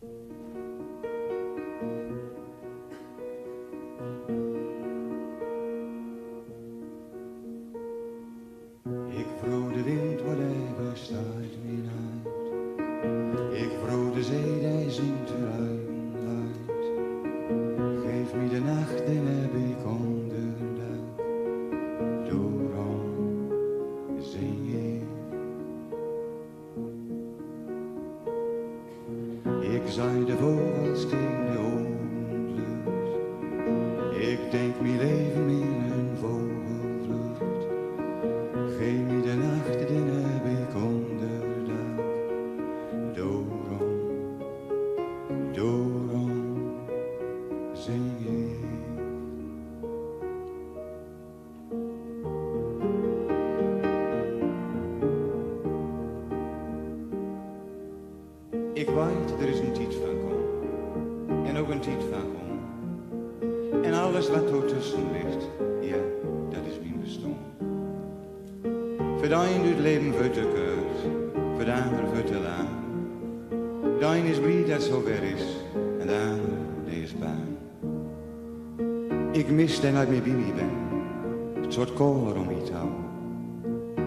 Ik vroeg de wind wat hij bestaat niet uit. Ik vroeg de zee die zingt ruim uit. Geef me de nacht en heb ik onderdak. Daarom zing ik. Ik zei de vogels tegen de ogenvlucht. Ik denk mijn leven in een vogelvlucht. Geef me de nacht, dan heb ik onderdak. Daarom zing ik. Ik weet, er is een tijd van kom. En ook een tijd van kom. En alles wat ertussen ligt, ja, dat is mijn bestaan. Voor de een doet het leven voor te kort, voor de ander voor te lang. De een is blij dat het zover is, en de ander die is bang. Ik mis dat ik mee bij mij ben, het soort kolen om me te houden.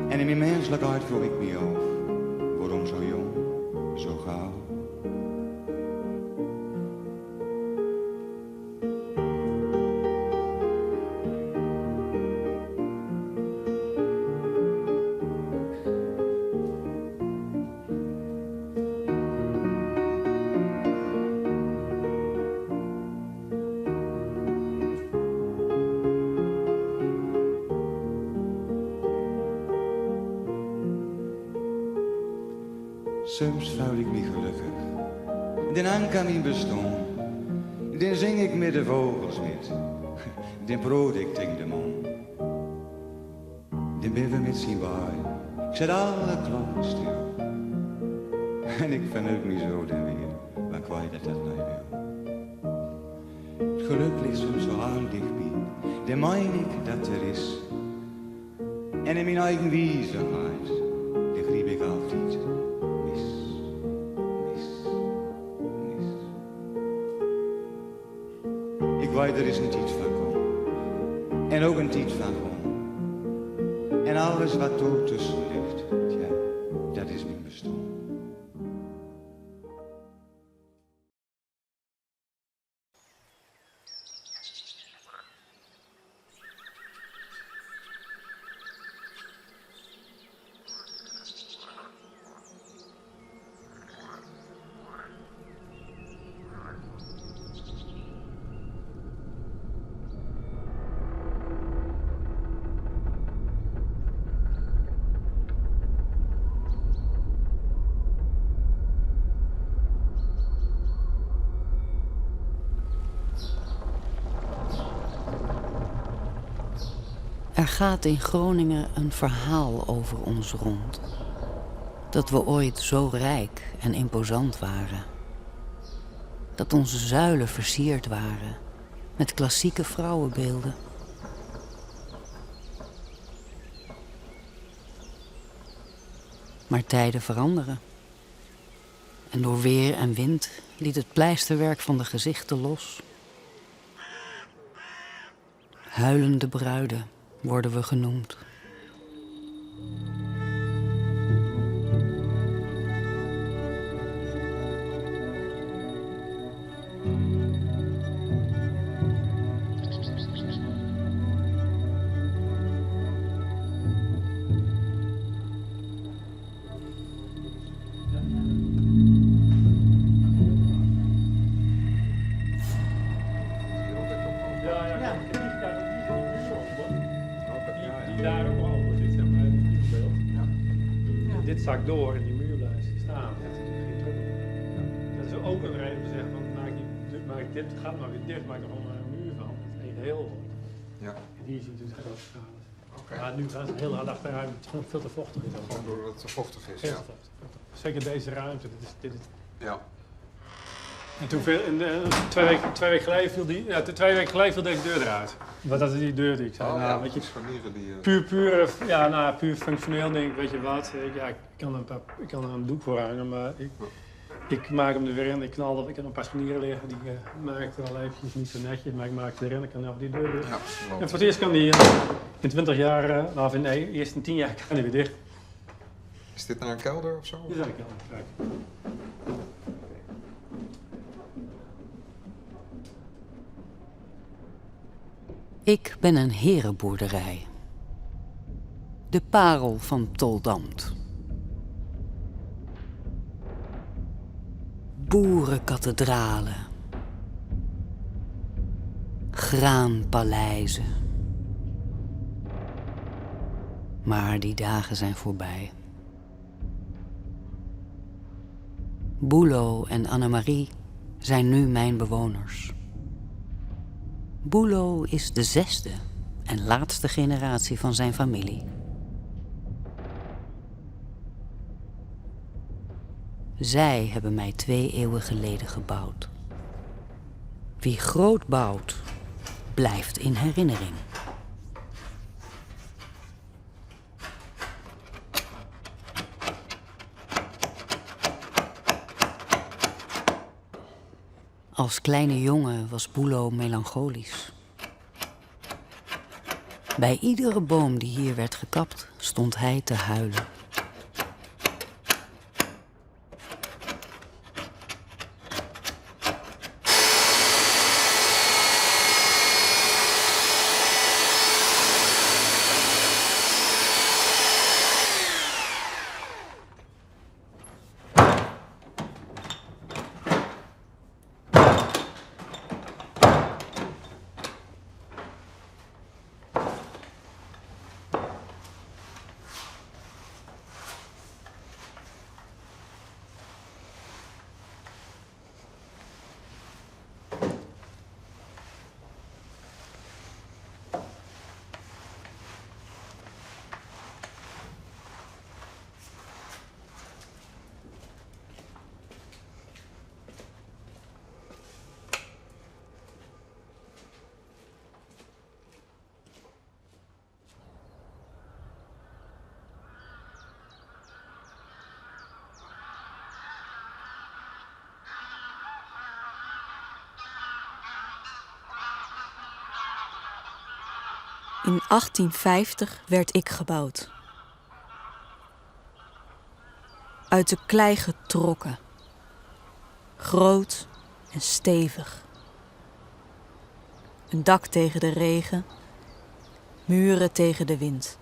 En in mijn menselijkheid vroeg ik me af, waarom zo jong, zo gauw? Soms voel ik me gelukkig. Dan aan mijn bestaan. Dan zing ik met de vogels met. Dan proot ik tegen de man. Dan ben we met z'n baai. Ik zet alle klokken stil. En ik verheug me zo dan weer. Maar kwijt dat dat nou wil. Het geluk ligt soms zo heel dichtbij. Dan meen ik dat er is. En in mijn eigen wiesigheid. Dan griep ik altijd. Ik weet, er is een tijd van kom. En ook een tijd van kom. En alles wat er tussen ligt, ja, dat is mijn bestaan. Er gaat in Groningen een verhaal over ons rond. Dat we ooit zo rijk en imposant waren. Dat onze zuilen versierd waren met klassieke vrouwenbeelden. Maar tijden veranderen. En door weer en wind liet het pleisterwerk van de gezichten los. Huilende bruiden worden we genoemd. Dit zakt door en die muur blijft staan. Dat is ook een reden om te zeggen, maak dit, gaat maar weer dicht, maak er gewoon een muur van. Dat het één heel wordt. Ja. En hier zie je dus grote schade. Okay. Maar nu gaat het heel hard achteruit, omdat het gewoon veel te vochtig is. Gewoon doordat het te vochtig is, heel ja. vochtig. Zeker deze ruimte, dit is... Ja. En toen twee weken geleden viel deze deur eruit. Wat dat is die deur die ik zei. Ja, weet je, die, puur functioneel denk ik, weet je wat. Ja, ik kan er een doek voor hangen, maar Ik maak hem er weer in, ik knal dat. Ik heb een paar scharnieren liggen, die maak ik er al eventjes niet zo netjes, maar ik maak ze erin, ik kan over die deur dicht. Ja, En voor het eerst kan die in 20 jaar, eerst in 10 jaar kan die weer dicht. Is dit naar een kelder of zo? Dit is eigenlijk al, kijk. Ik ben een herenboerderij. De parel van Toldamt. Boerenkathedralen. Graanpaleizen. Maar die dagen zijn voorbij. Boelo en Annemarie zijn nu mijn bewoners. Boelo is de 6e en laatste generatie van zijn familie. Zij hebben mij 2 eeuwen geleden gebouwd. Wie groot bouwt, blijft in herinnering. Als kleine jongen was Boelo melancholisch. Bij iedere boom die hier werd gekapt, stond hij te huilen. In 1850 werd ik gebouwd. Uit de klei getrokken. Groot en stevig. Een dak tegen de regen, muren tegen de wind.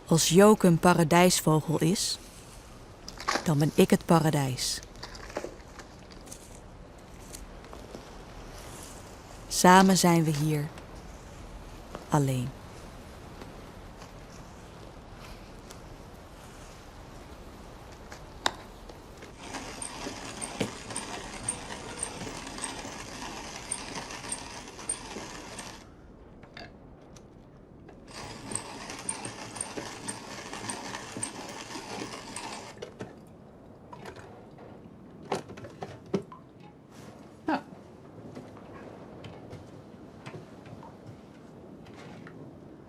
Als Joke een paradijsvogel is, dan ben ik het paradijs. Samen zijn we hier, alleen.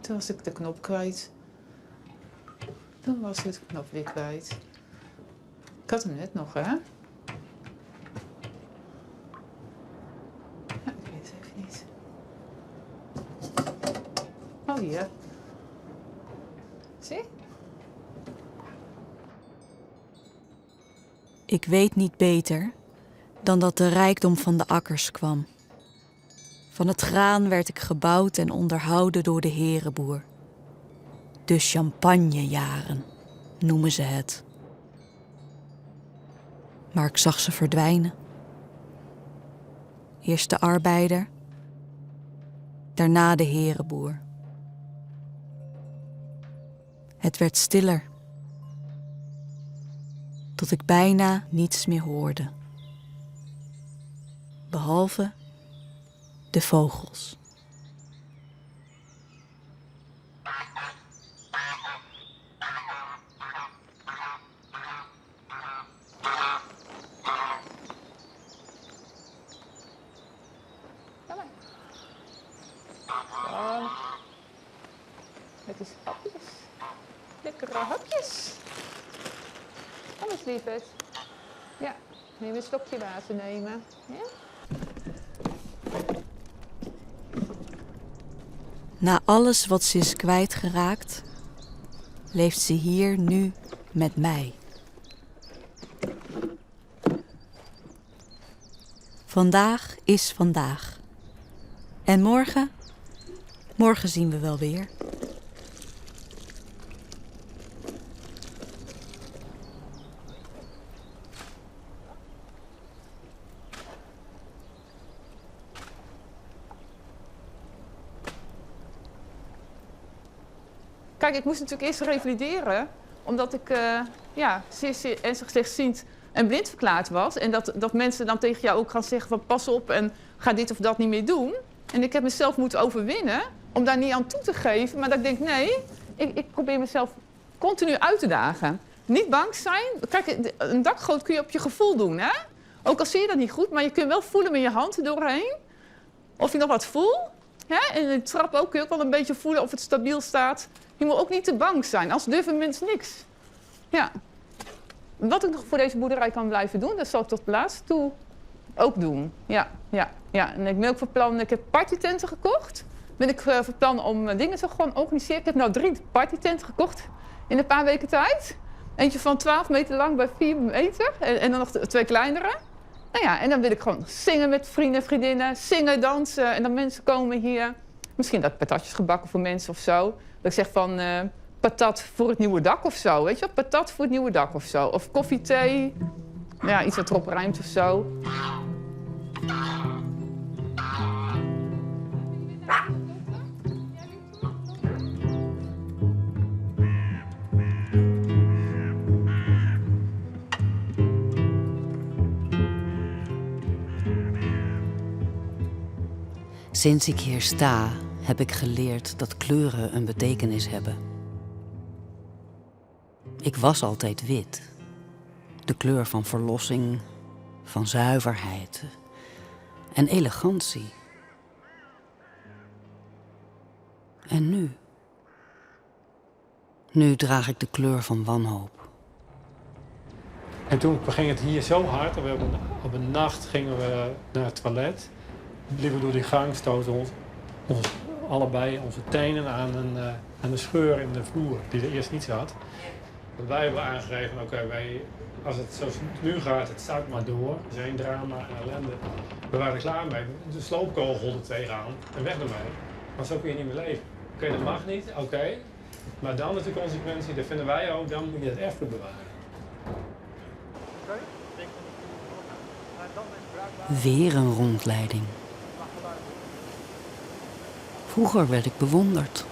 Toen was ik de knop kwijt. Toen was ik de knop weer kwijt. Ik had hem net nog, hè? Ja, ik weet het even niet. Oh, hier. Zie? Ik weet niet beter dan dat de rijkdom van de akkers kwam. Van het graan werd ik gebouwd en onderhouden door de herenboer. De champagnejaren noemen ze het. Maar ik zag ze verdwijnen. Eerst de arbeider, daarna de herenboer. Het werd stiller, tot ik bijna niets meer hoorde. Behalve de vogels. Het is hapjes. Lekkere hapjes. Kom eens, lieverd. Ja, neem een slokje water nemen. Ja? Na alles wat ze is kwijtgeraakt, leeft ze hier nu met mij. Vandaag is vandaag. En morgen? Morgen zien we wel weer. Kijk, ik moest natuurlijk eerst revalideren, omdat ik zeer ernstig slechtziend en blind verklaard was. En dat mensen dan tegen jou ook gaan zeggen van pas op en ga dit of dat niet meer doen. En ik heb mezelf moeten overwinnen om daar niet aan toe te geven. Maar dat ik denk, nee, ik probeer mezelf continu uit te dagen. Niet bang zijn. Kijk, een dakgoot kun je op je gevoel doen, hè? Ook al zie je dat niet goed, maar je kunt wel voelen met je hand er doorheen. Of je nog wat voelt. Hè? En de trap ook kun je ook wel een beetje voelen of het stabiel staat. Je moet ook niet te bang zijn, als durven mensen niks. Ja. Wat ik nog voor deze boerderij kan blijven doen, dat zal ik tot het laatste toe ook doen. Ja. En ik ben ook van plan, ik heb partytenten gekocht. Ben ik van plan om dingen te gewoon organiseren. Ik heb nou 3 partytenten gekocht in een paar weken tijd. Eentje van 12 meter lang bij 4 meter en dan nog 2 kleinere. Nou ja, en dan wil ik gewoon zingen met vrienden en vriendinnen, zingen, dansen. En dan mensen komen hier. Misschien dat patatjes gebakken voor mensen of zo. Dat ik zeg van patat voor het nieuwe dak of zo. Weet je wel? Patat voor het nieuwe dak of zo. Of koffie, thee. Ja, iets wat erop ruimt of zo. Sinds ik hier sta, heb ik geleerd dat kleuren een betekenis hebben. Ik was altijd wit. De kleur van verlossing, van zuiverheid en elegantie. En nu? Nu draag ik de kleur van wanhoop. En toen ging het hier zo hard. Op een nacht gingen we naar het toilet. Liepen door die gang, stoten ons allebei onze tenen aan de scheur in de vloer, die er eerst niet zat. Want wij hebben aangegeven, als het zoals het nu gaat, het staat maar door. Er is één drama en ellende. We waren er klaar mee. De sloopkogel er tegenaan en weg ermee. Maar zo kun je niet meer leven. Oké, dat mag niet, oké. Maar dan is de consequentie, dat vinden wij ook, dan moet je het erfgoed bewaren. Weer een rondleiding. Vroeger werd ik bewonderd.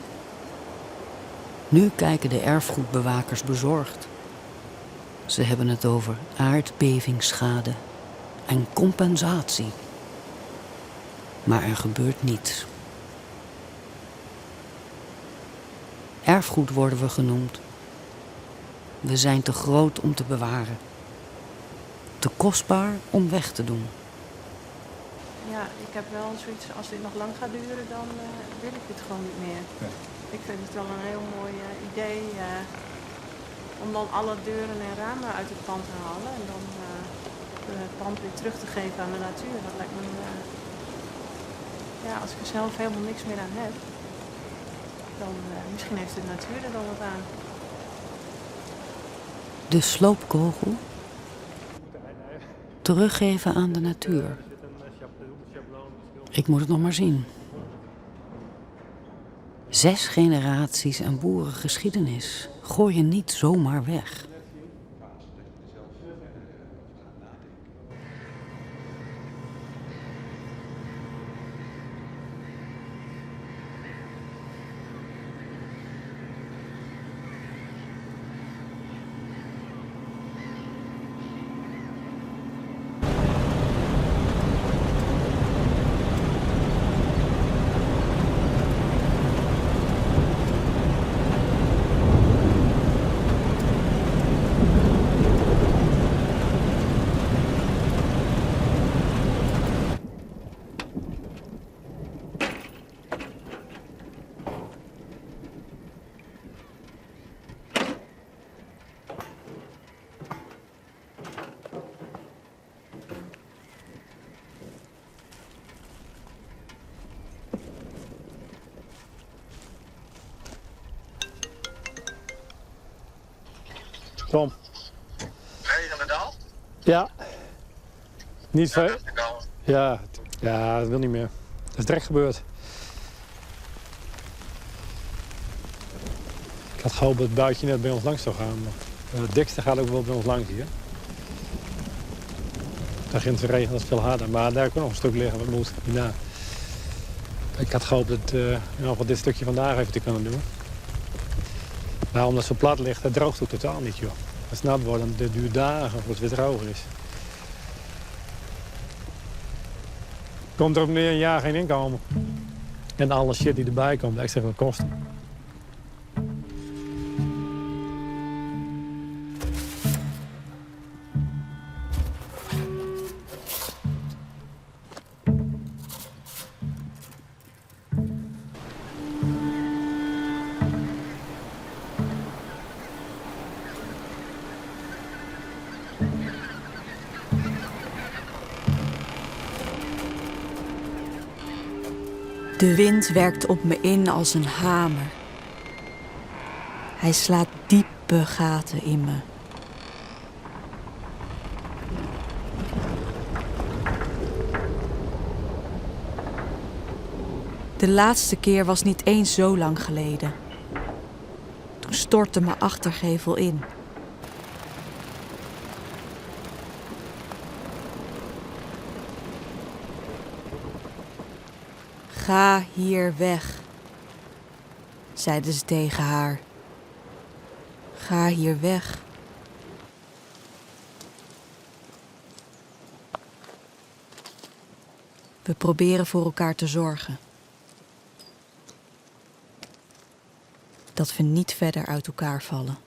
Nu kijken de erfgoedbewakers bezorgd. Ze hebben het over aardbevingsschade en compensatie. Maar er gebeurt niets. Erfgoed worden we genoemd. We zijn te groot om te bewaren. Te kostbaar om weg te doen. Ja, ik heb wel zoiets, als dit nog lang gaat duren, dan wil ik het gewoon niet meer. Ja. Ik vind het wel een heel mooi idee om dan alle deuren en ramen uit het pand te halen en dan het pand weer terug te geven aan de natuur. Dat lijkt me, als ik er zelf helemaal niks meer aan heb, dan misschien heeft de natuur er dan wat aan. De sloopkogel teruggeven aan de natuur. Ik moet het nog maar zien. 6 generaties en boerengeschiedenis gooi je niet zomaar weg. Kom. Regenendaal? Ja. Niet veel. Dat is de gouden. Ja, dat wil niet meer. Dat is direct gebeurd. Ik had gehoopt dat het buitje net bij ons langs zou gaan. Maar het dikste gaat ook wel bij ons langs hier. Daar ging het regen, dat is veel harder. Maar daar kon nog een stuk liggen, wat moet hierna. Ik had gehoopt dat wat dit stukje vandaag even te kunnen doen. Maar omdat het zo plat ligt, het droogt ook totaal niet, joh. Als het nat wordt, dan duurt dagen voordat het weer droog is. Komt er ook meer een jaar geen inkomen. En alle shit die erbij komt, extra veel kosten. De wind werkt op me in als een hamer. Hij slaat diepe gaten in me. De laatste keer was niet eens zo lang geleden. Toen stortte mijn achtergevel in. Ga hier weg, zeiden ze tegen haar. Ga hier weg. We proberen voor elkaar te zorgen. Dat we niet verder uit elkaar vallen.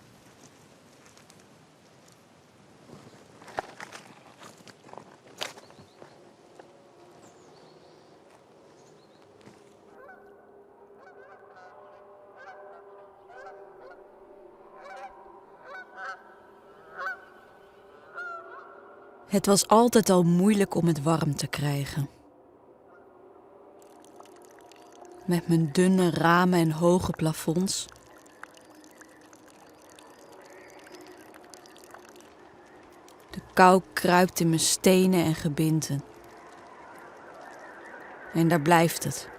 Het was altijd al moeilijk om het warm te krijgen. Met mijn dunne ramen en hoge plafonds. De kou kruipt in mijn stenen en gebinten. En daar blijft het.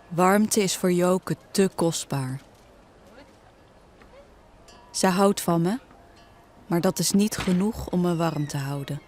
Warmte is voor Joke te kostbaar. Ze houdt van me, maar dat is niet genoeg om me warm te houden.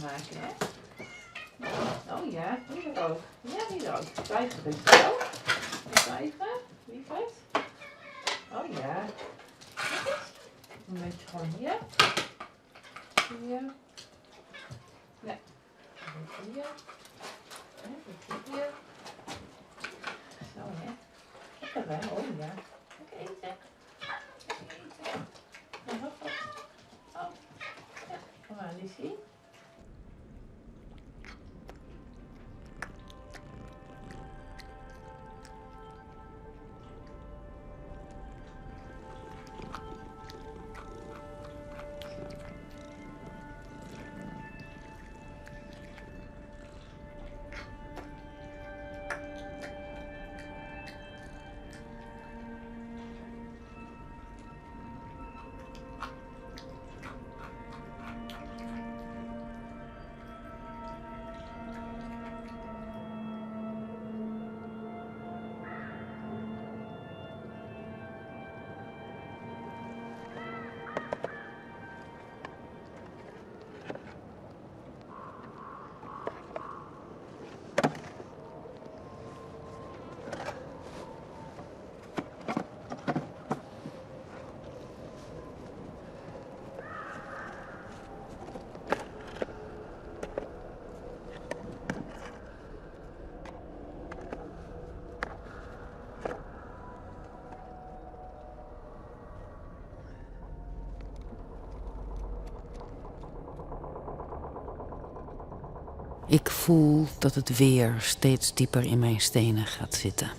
Maken, hè? Oh ja, hier ook. Ja, hier ook. Twijfel dus zo. Twijfel, lieverd. Oh ja. Een beetje gewoon hier. Hier. Ja. Een beetje hier. Een beetje hier. Zo, hè. Lekker, hè? Oh ja. Lekker eten. Lekker eten. Oh, ja. Kom maar, Ik voel dat het weer steeds dieper in mijn stenen gaat zitten.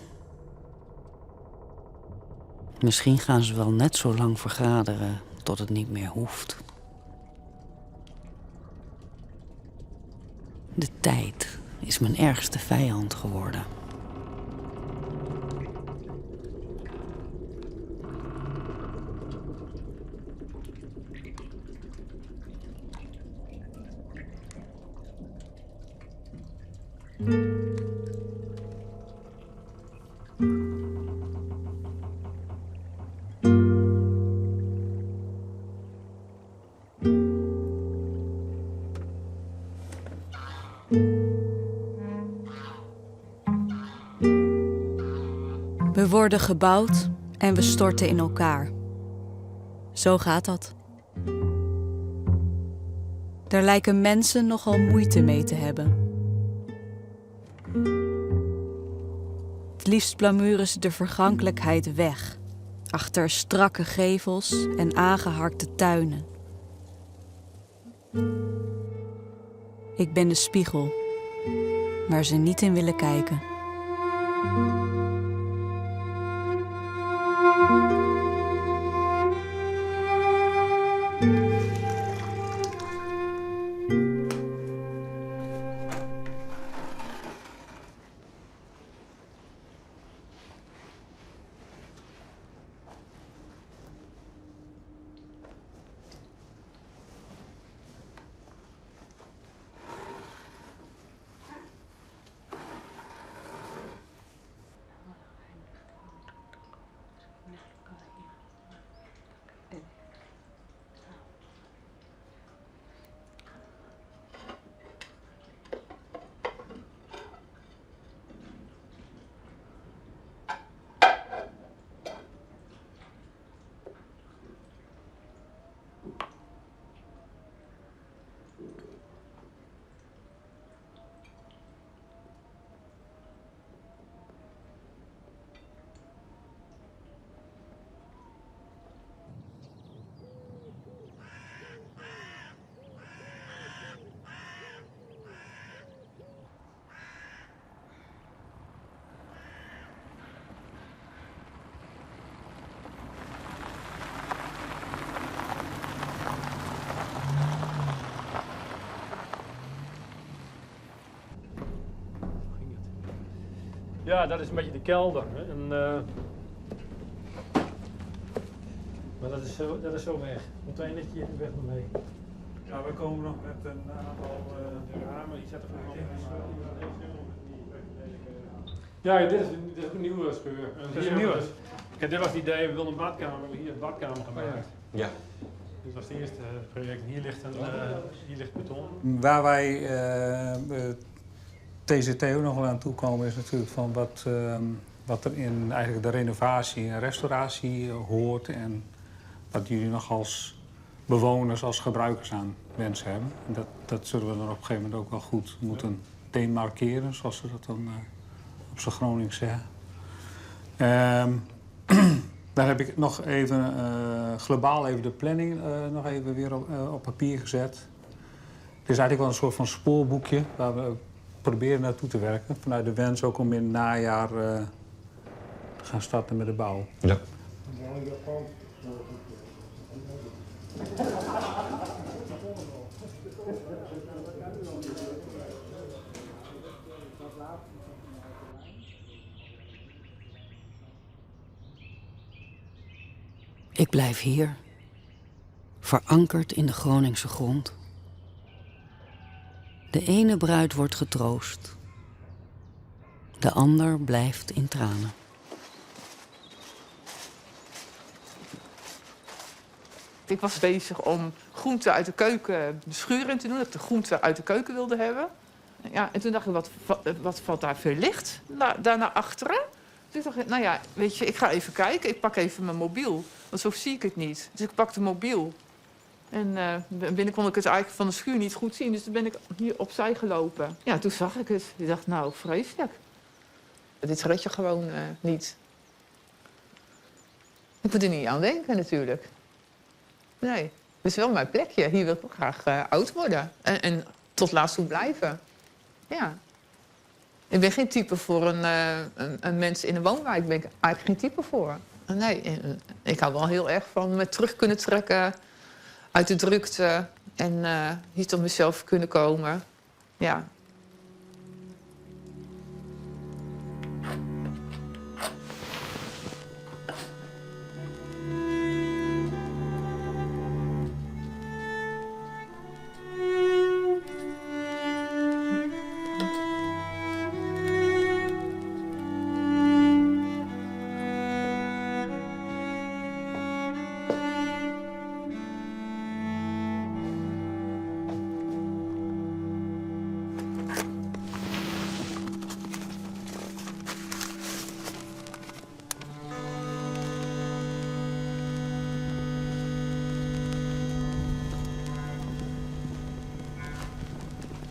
Misschien gaan ze wel net zo lang vergaderen tot het niet meer hoeft. De tijd is mijn ergste vijand geworden. We worden gebouwd en we storten in elkaar. Zo gaat dat. Daar lijken mensen nogal moeite mee te hebben. Het liefst blamuren ze de vergankelijkheid weg, achter strakke gevels en aangeharkte tuinen. Ik ben de spiegel, waar ze niet in willen kijken. Ja, dat is een beetje de kelder. Hè. En, maar dat is zo weg. Containertje weg ermee. Ja, we komen nog met een aantal ramen. Die zetten we ja, dit is ook een nieuwe scheur. Dit is een nieuwe? Dit was het idee, we wilden een badkamer, we hebben hier een badkamer gemaakt. Ja. Dit was het eerste project. Hier ligt beton. Waar wij TZT ook nog wel aan toekomen is natuurlijk van wat er in eigenlijk de renovatie en restauratie hoort en wat jullie nog als bewoners, als gebruikers aan wens hebben. En dat zullen we dan op een gegeven moment ook wel goed moeten demarkeren, zoals ze dat dan op z'n Gronings zeggen. Daar heb ik nog even globaal even de planning nog even weer op papier gezet. Het is eigenlijk wel een soort van spoorboekje waar we proberen naartoe te werken. Vanuit de wens ook om in het najaar te gaan starten met de bouw. Ja. Ik blijf hier, verankerd in de Groningse grond. De ene bruid wordt getroost, de ander blijft in tranen. Ik was bezig om groenten uit de keuken de schuur in te doen, dat ik de groenten uit de keuken wilde hebben. Ja, en toen dacht ik, wat valt daar veel licht daar naar achteren? Toen dacht ik, nou ja, weet je, ik ga even kijken. Ik pak even mijn mobiel, want zo zie ik het niet. Dus ik pak de mobiel. En binnen kon ik het eigenlijk van de schuur niet goed zien. Dus toen ben ik hier opzij gelopen. Ja, toen zag ik het. Ik dacht, nou, vreselijk. Dit red je gewoon niet. Ik moet er niet aan denken, natuurlijk. Nee, het is wel mijn plekje. Hier wil ik ook graag oud worden. En tot laatst toe blijven. Ja. Ik ben geen type voor een mens in een woonwijk. Ben ik eigenlijk geen type voor. Nee, ik hou wel heel erg van me terug kunnen trekken uit de drukte. En niet tot mezelf kunnen komen. Ja.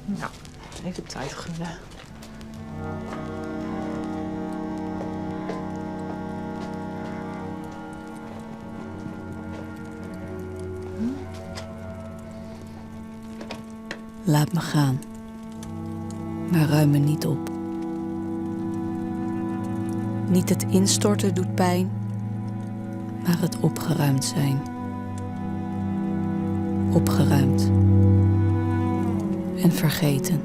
Nou, even tijd gunnen. Laat me gaan, maar ruim me niet op. Niet het instorten doet pijn, maar het opgeruimd zijn. Opgeruimd en vergeten.